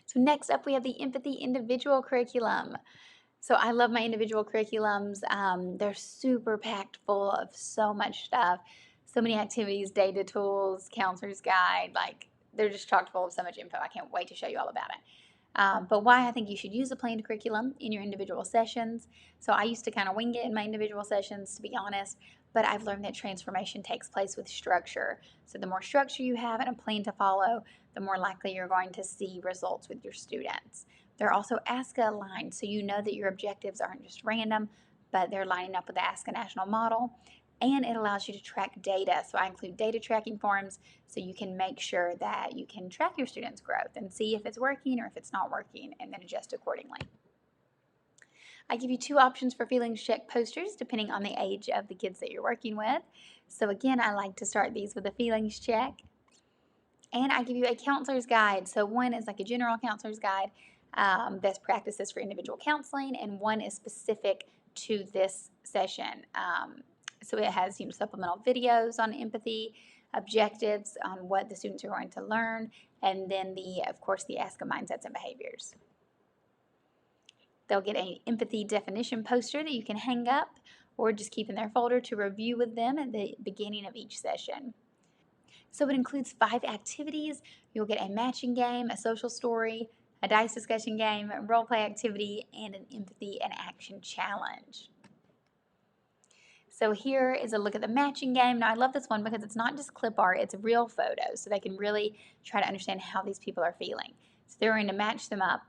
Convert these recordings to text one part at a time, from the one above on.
So next up, we have the empathy individual curriculum. So I love my individual curriculums. They're super packed full of so much stuff, so many activities, data tools, counselor's guide. Like they're just chock full of so much info. I can't wait to show you all about it. But why I think you should use a planned curriculum in your individual sessions. So I used to kind of wing it in my individual sessions, to be honest, but I've learned that transformation takes place with structure. So the more structure you have and a plan to follow, the more likely you're going to see results with your students. They're also ASCA aligned, so you know that your objectives aren't just random, but they're lining up with the ASCA national model. And it allows you to track data. So I include data tracking forms so you can make sure that you can track your students' growth and see if it's working or if it's not working, and then adjust accordingly. I give you two options for feelings check posters depending on the age of the kids that you're working with. So again, I like to start these with a feelings check. And I give you a counselor's guide. So one is like a general counselor's guide, best practices for individual counseling, and one is specific to this session. So it has supplemental videos on empathy, objectives on what the students are going to learn, and then of course the ASCA mindsets and behaviors. They'll get an empathy definition poster that you can hang up or just keep in their folder to review with them at the beginning of each session. So it includes 5 activities. You'll get a matching game, a social story, a dice discussion game, a role play activity, and an empathy and action challenge. So here is a look at the matching game. Now I love this one because it's not just clip art, it's real photos, so they can really try to understand how these people are feeling. So they're going to match them up.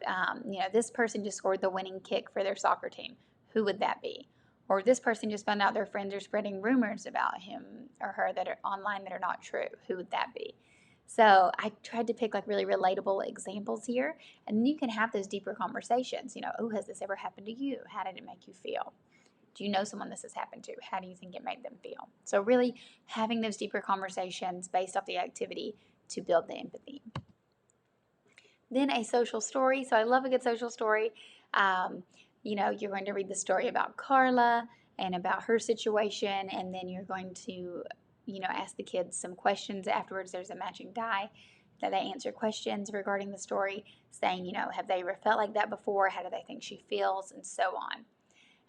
This person just scored the winning kick for their soccer team. Who would that be? Or this person just found out their friends are spreading rumors about him or her that are online that are not true. Who would that be? So I tried to pick like really relatable examples here, and you can have those deeper conversations. Oh, has this ever happened to you? How did it make you feel? Do you know someone this has happened to? How do you think it made them feel? So really having those deeper conversations based off the activity to build the empathy. Then a social story. So I love a good social story. You're going to read the story about Carla and about her situation, and then you're going to, ask the kids some questions afterwards. There's a matching die that they answer questions regarding the story, saying, have they ever felt like that before? How do they think she feels? And so on.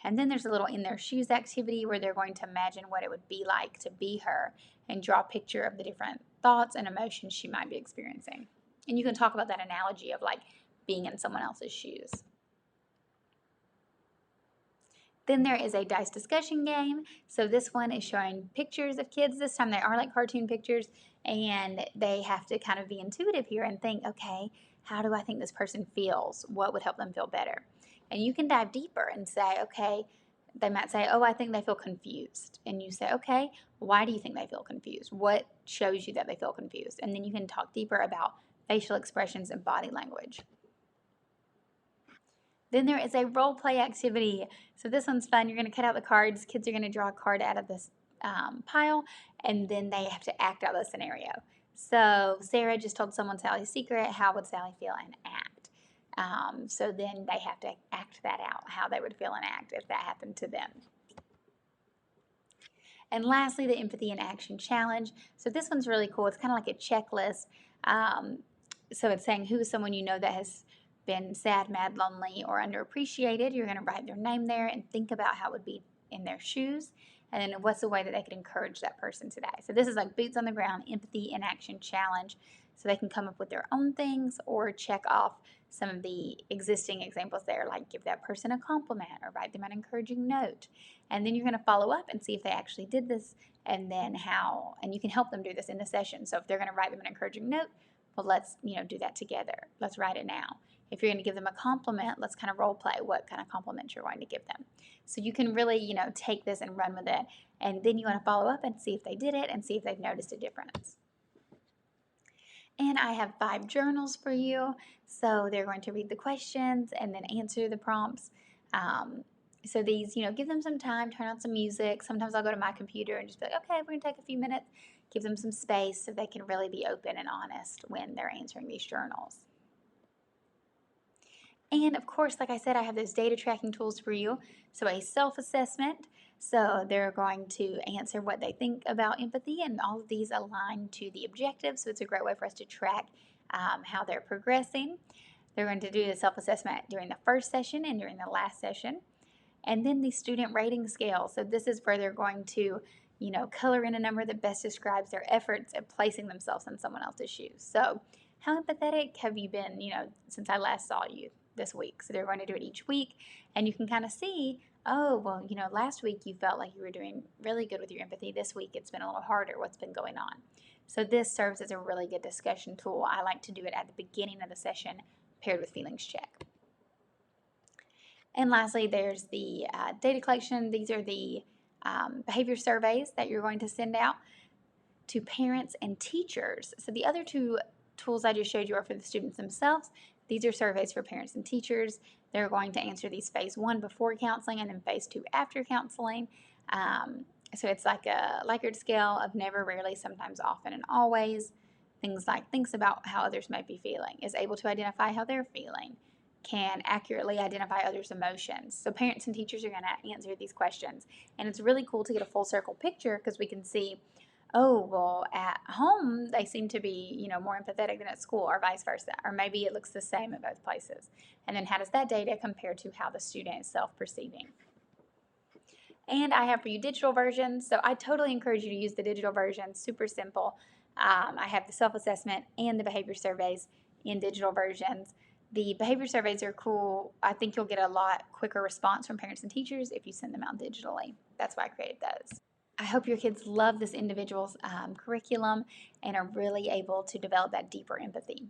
And then there's a little in their shoes activity where they're going to imagine what it would be like to be her and draw a picture of the different thoughts and emotions she might be experiencing. And you can talk about that analogy of like being in someone else's shoes. Then there is a dice discussion game. So this one is showing pictures of kids. This time they are like cartoon pictures, and they have to kind of be intuitive here and think, okay, how do I think this person feels? What would help them feel better? And you can dive deeper and say, okay, they might say, oh, I think they feel confused. And you say, okay, why do you think they feel confused? What shows you that they feel confused? And then you can talk deeper about facial expressions and body language. Then there is a role play activity. So this one's fun. You're going to cut out the cards. Kids are going to draw a card out of this pile, and then they have to act out the scenario. So Sarah just told someone Sally's secret. How would Sally feel and act? So then they have to act that out, how they would feel and act if that happened to them. And lastly, the empathy and action challenge. So this one's really cool. It's kind of like a checklist. So it's saying who is someone you know that has been sad, mad, lonely, or underappreciated. You're going to write their name there and think about how it would be in their shoes. And then what's the way that they could encourage that person today? So this is like boots on the ground, empathy and action challenge. So they can come up with their own things or check off some of the existing examples there, like give that person a compliment or write them an encouraging note. And then you're going to follow up and see if they actually did this, and then how, and you can help them do this in the session. So if they're going to write them an encouraging note, well, let's do that together. Let's write it now. If you're going to give them a compliment, let's kind of role play what kind of compliment you're going to give them. So you can really, take this and run with it. And then you want to follow up and see if they did it and see if they've noticed a difference. And I have 5 journals for you. So they're going to read the questions and then answer the prompts. So these, give them some time, turn on some music. Sometimes I'll go to my computer and just be like, okay, we're going to take a few minutes. Give them some space so they can really be open and honest when they're answering these journals. And of course, like I said, I have those data tracking tools for you. So a self-assessment. So they're going to answer what they think about empathy, and all of these align to the objectives. So it's a great way for us to track how they're progressing. They're going to do the self-assessment during the first session and during the last session. And then the student rating scale. So this is where they're going to, color in a number that best describes their efforts at placing themselves in someone else's shoes. So how empathetic have you been, since I last saw you this week? So they're going to do it each week, and you can kind of see, oh, well, last week you felt like you were doing really good with your empathy. This week it's been a little harder. What's been going on? So this serves as a really good discussion tool. I like to do it at the beginning of the session paired with feelings check. And lastly, there's the data collection. These are the behavior surveys that you're going to send out to parents and teachers. So the other two tools I just showed you are for the students themselves. These are surveys for parents and teachers. They're going to answer these phase 1 before counseling and then phase 2 after counseling. So it's like a Likert scale of never, rarely, sometimes, often, and always. Things like thinks about how others might be feeling, is able to identify how they're feeling, can accurately identify others' emotions. So parents and teachers are going to answer these questions. And it's really cool to get a full circle picture because we can see, oh, well, at home they seem to be, more empathetic than at school, or vice versa. Or maybe it looks the same at both places. And then how does that data compare to how the student is self-perceiving? And I have for you digital versions. So I totally encourage you to use the digital version. Super simple. I have the self-assessment and the behavior surveys in digital versions. The behavior surveys are cool. I think you'll get a lot quicker response from parents and teachers if you send them out digitally. That's why I created those. I hope your kids love this individual's curriculum and are really able to develop that deeper empathy.